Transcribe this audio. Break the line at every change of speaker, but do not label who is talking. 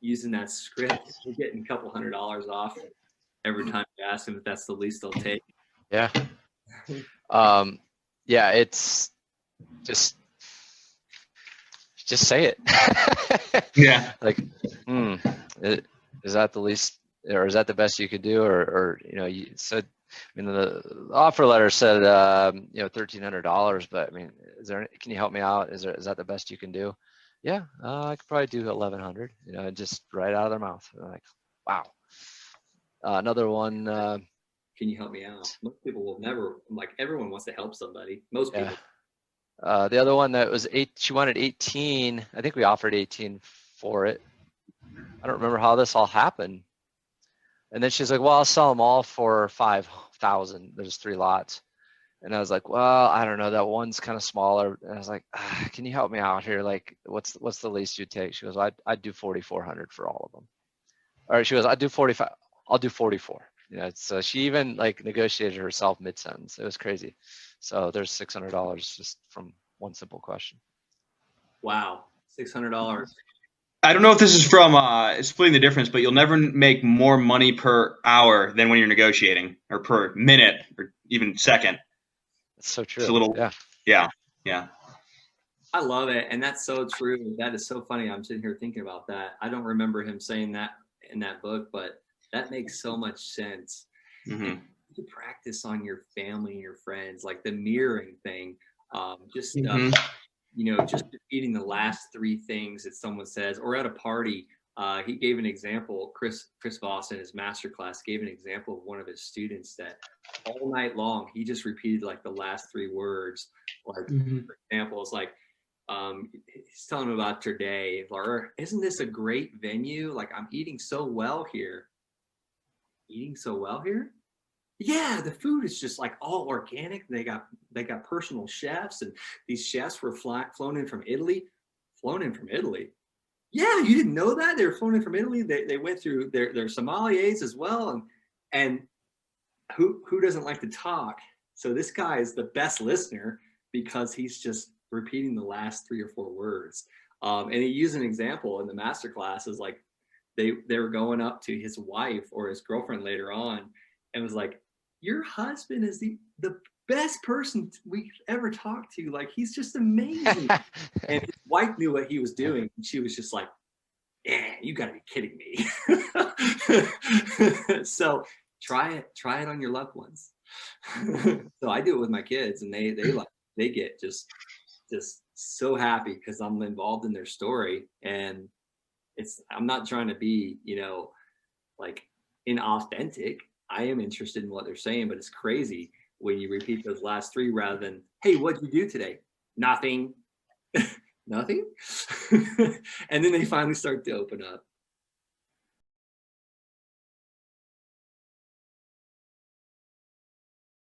using that script, you're getting a couple $100 off every time you ask them if that's the least they'll take.
Yeah. Yeah, it's just say it.
Yeah.
Like, is that the least, or is that the best you could do? Or you know, you said, I mean, the offer letter said, you know, $1,300, but I mean, can you help me out? Is that the best you can do? Yeah, I could probably do 1,100, you know, just right out of their mouth. And I'm like, wow. Another one.
Can you help me out? Most people will never, like, everyone wants to help somebody. Most people.
The other one that was she wanted 18. I think we offered 18 for it. I don't remember how this all happened. And then she's like, well, I'll sell them all for 5,000. There's 3 lots. And I was like, well, I don't know. That one's kind of smaller. And I was like, can you help me out here? Like, what's the least you'd take? She goes, I'd do 4,400 for all of them. All right. She goes, I'd do 45. I'll do 44. You know, so she even like negotiated herself mid-sentence. It was crazy. So there's $600 just from one simple question.
Wow. $600.
I don't know if this is from splitting the difference, but you'll never make more money per hour than when you're negotiating, or per minute, or even second.
That's so true.
It's a little, yeah.
I love it. And that's so true. That is so funny. I'm sitting here thinking about that. I don't remember him saying that in that book, but that makes so much sense.
Mm-hmm.
You practice on your family and your friends, like the mirroring thing. You know, just repeating the last 3 things that someone says, or at a party. He gave an example. Chris Voss in his masterclass gave an example of one of his students that all night long he just repeated like the last 3 words. Like, for example, it's like he's telling him about your day. Or, isn't this a great venue? Like, I'm eating so well here. Eating so well here? Yeah, the food is just like all organic. They got personal chefs, and these chefs were flown in from Italy. Flown in from Italy. Yeah, you didn't know that? They were flown in from Italy. They went through their sommeliers as well. And who doesn't like to talk? So this guy is the best listener because he's just repeating the last 3 or 4 words. And he used an example in the masterclass is like they were going up to his wife or his girlfriend later on and was like, your husband is the best person we've ever talked to. Like, he's just amazing. And his wife knew what he was doing. And she was just like, yeah, you gotta be kidding me. So try it on your loved ones. So I do it with my kids, and they get just so happy because I'm involved in their story. And I'm not trying to be, you know, like inauthentic. I am interested in what they're saying, but it's crazy when you repeat those last 3 rather than, hey, what'd you do today? Nothing. Nothing. And then they finally start to open up.